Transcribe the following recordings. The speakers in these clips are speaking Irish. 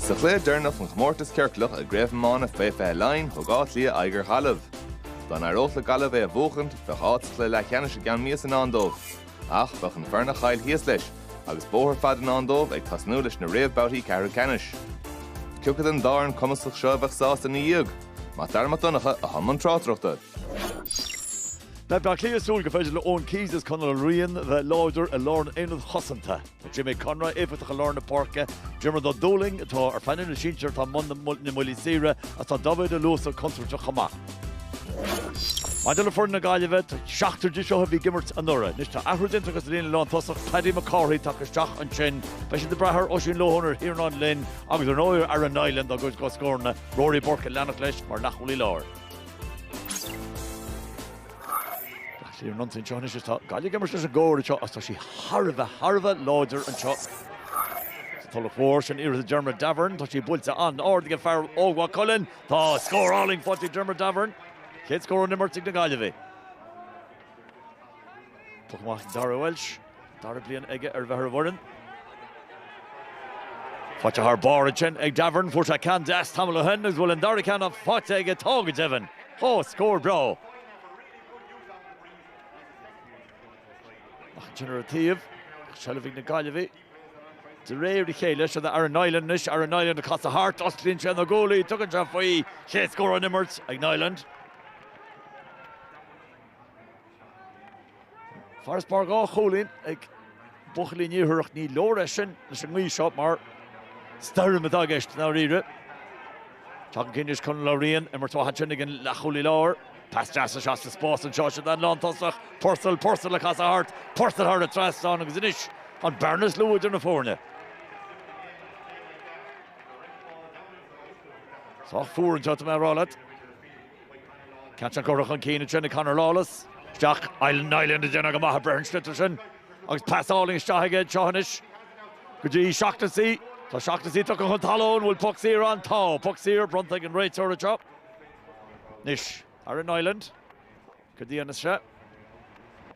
Sa chlé dearnach an chmórtas ceirclach a Chraobh Iomána Laighean Fé Áth Cliath idir Gaillimh. Dan ócht le Gaillimh é a bhuachant fe cháit chlé le cheannis a gan míos an andómh. Ach bach an fearna chail thíos leis, agus bóthar fad an andómh ag tasnú leis na réamhbátaí ceithre ceannis. Ciúcad an dáran cumasach seo bheith sásta na dhiog, má darma donnacha a haman trátrochta. Na Áth Cliath súil go féidir le ón cíos is chun le rion bheith láidir a lárn éonad chosanta. Jimmy Conroy éifeach a lárn na parca, Jimmer do dóling atá ar fannin na Seinnteoir tá mund na muilí saoire a tá David a lúsa contrúte chama. Maidil le fór na Gaillimh seachtar de seo bhí gimmert an nura. Nis tá ahradint agus líon lán tosach Paddy McCarthy taketeach an sin, be sin de brethir ó sin lóhanar Hiarán Lynn agus ar nóir ar an Island agus go scórna Rory Burke lenach leis mar nachholí lár. Líor nonsin seo is tá Gaillimh gimmert leis a góir seo as tá sí Harbh láidir an seo. Tulla fór sin iad Dermot Davern, tá sí builte an ordaige fearr ógha Cullen, tá scóráling fáilte Dermot Davern. Céad scór an nimmertig na Gaillimh. Tuach Dara Welsh, Dara blian aige ar bheithar bhórin. Fáilte haar bar sin ag Davern, fuair can deas tamil hen agus bhfuil an Dara can a fáilte aige tága Devon. Scór bra. General Tíomh, Shelvig na Gaillimh. De réir di chéile se ar an Island nis, ar an Island a cas a hart, Ostlín se na gólaí, tugann se faoi, chéad scór an nimmert ag Island. Forest Park á cholín ag buchalí níorthach ní lóra sin leis an mí seo mar stairm a dageist ná riire. Teach cinnis chun le rion mar tá sin gin le cholí lár. Pas deas a seas a spás an seo an lán tosach Purcell le cas a hart, Purcell hart a trasán agus inis an Berners Lúid ar na fórne. Tá fuair an teach me rálat. Cant an corach an cíine sin na Conor Lawless. Steach Island a déna go maithe Bernstetter sin. Agus pasáling steige seohanis. Go dtí seachtasí. Tá seachtasí tuach an talón bhfuil puck siar an tá. Puck siar brontaigh an réiteoir a chop. Nis ar an Island. Go dtí an se.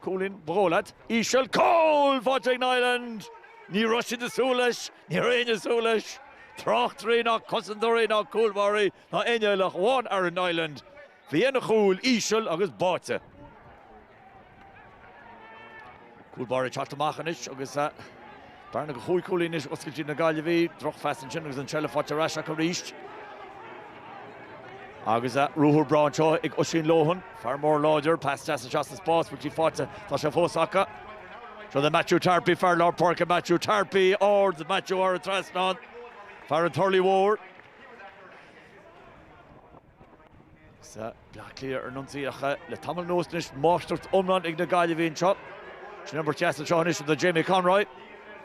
Cúlín brólat. Ísel Cole fáilte an Island. Ní ruisi de súleis. Ní réine súleis. Trocht nach Cosandóí nach Coolbáí na aine le bháin ar an Island. Bhí ana chúl Ísel agus báite. Coolbáí chatamachanis agus barna go chuig cúlínis oscailtí na Gaillimh droch fesan sin agus an teile fáilte reise go ríist. Agus rúthúr brán seo ag Oisín Lohan, fear mór láidir, pas deas a seas na spás, butí fáilte tá sé fósacha. So the Matthew Tarpey fear Lord Park Matthew Tarpey or the Matthew or a trasnán. Fear an Turley Ward. Sa Áth Cliath ar nunsaíocha le tamil nósnis máistart iomlán ag na Gaillimh seo. Sin number chest Sean is the Jamie Conroy.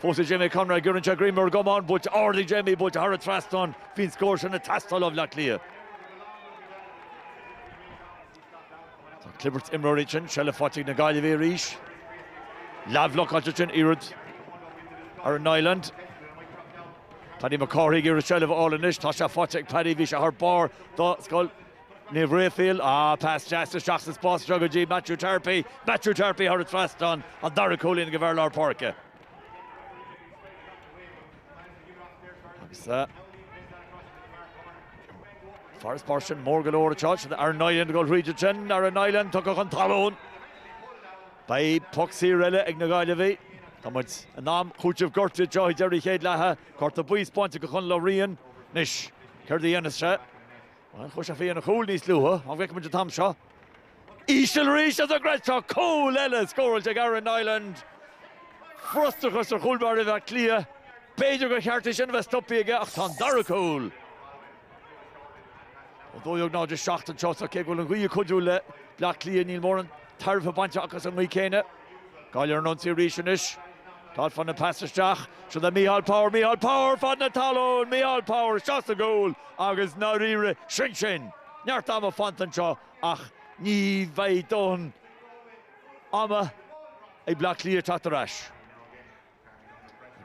Fósa Jamie Conroy gurn se Greenmore gomán, but ordaigh Jamie but har a trasnán fin scóir sin a tastal of Áth Cliath. Clibbert Imrorichin, Shella fáilte na Gaillimh ríis. Lavloch Alderton Irud ar an Island. Paddy McCarthy gur Shella all inis, tá se fáilte Paddy bhí se haar bar dá scoil ní bhréfil pass Jasta seachas spás go dtí Matthew Tarpey har a trasnán an Dara Cólín go bhar Lár Parca. Agus Forest Parson, Morgan over the church, ar an Island go Regent sin, ar an Island tuach an talón. By puck siar ag na Gaillimh. Tá muid an nám chúteamh gorta Joy Jerry chéad lethe, corta buis pointe go chun le rion. Nis, chuir dí anas se. Chus a fé an chúl níos luha, an bheic muid a tam seo. Ísel ríis as a great seo, Cole eile scóilte ar an Island. Frustachas ar chúlbar Áth Cliath. Beidir go cheartta sin bheith stoppi aige ach tá Dara Cole. Although you're now just shocked and shots, okay, well, you could do le Áth Cliath Neil Moran, terrible bunch of and we can it. Gaillimh Nunciation ish. Thought from the passage jack. So the Micheál Power from the talon, Micheál Power, shots the goal. Agus Narire, Shin. Nertama Fontan Shaw, ach, ni Vaidon. Ama, a Áth Cliath Tatarash.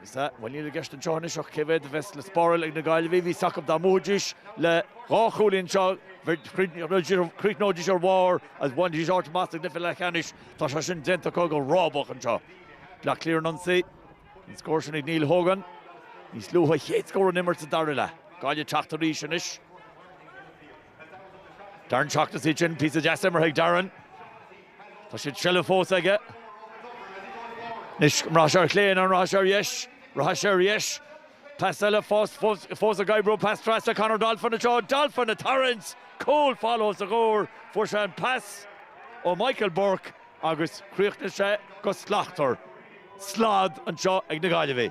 Is that when you get the Johannes och Keved vest le Sporel ag na Gaillimh vi sakab da Mojish le Rachulin Shaw Creeknojish or war as one is automatic nifel Canish Tashin Denta Kogo Roboch and Shaw. Áth Cliath Nuncy in scoring Neil Hogan. He's low hate score nimmer to Darila. Gaillimh teach the ríis inis. Darren teach the sin, piece of Jasper Hig Darren. Tá siad trille fós aige. Nis Rasher Cléan an Rasher Yesh. Rasher Yesh. Pass eile fós a Gaibro, pass trasta Conor Dolphin a Joe. Dolphin a Torrance. Cole follows the goal. Fushan pass. O Michael Burke. Agus Breathnaigh sé go Slachtar. Slad an Joe ag na Gaillimh.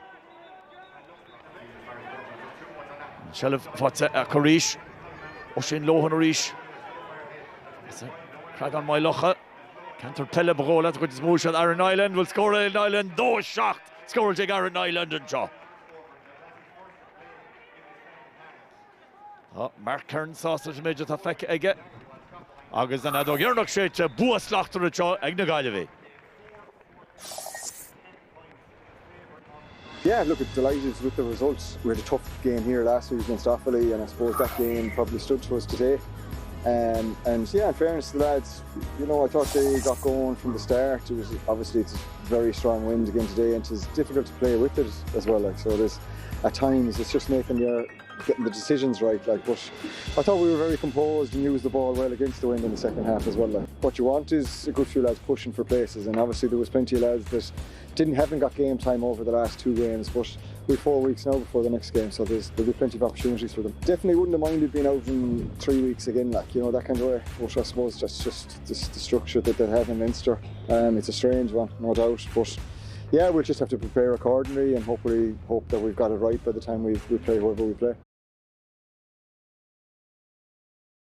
Shell what's a Corish. O sin Lohan a Rish. Crag on my locha. Cantor Pelle Bagola, which is Motion Aaron Island, will score Aaron Island. Those shocked. Score Aaron Island and Joe. Oh, Mark Kern sausage major to feck again. Agus and Adog Yernok Shade to Buaicphointí a Joe, Egna Gaillimh. Yeah, look, delighted with the results. We had a tough game here last week against Offaly, and I suppose that game probably stood to us today. And yeah, in fairness to the lads, you know, I thought they got going from the start. It was obviously it's a very strong wind again today, and it's difficult to play with it as well. Like, so there's at times it's just getting the decisions right. Like, but I thought we were very composed and used the ball well against the wind in the second half as well. Like, what you want is a good few lads pushing for places, and obviously there was plenty of lads that haven't got game time over the last 2 games, but we've 4 weeks now before the next game, so there'll be plenty of opportunities for them. Definitely wouldn't have minded being out in 3 weeks again, like, you know, that kind of way. But I suppose that's just the structure that they have in Leinster. It's a strange one, no doubt, but yeah, we'll just have to prepare accordingly and hope that we've got it right by the time we play whoever we play.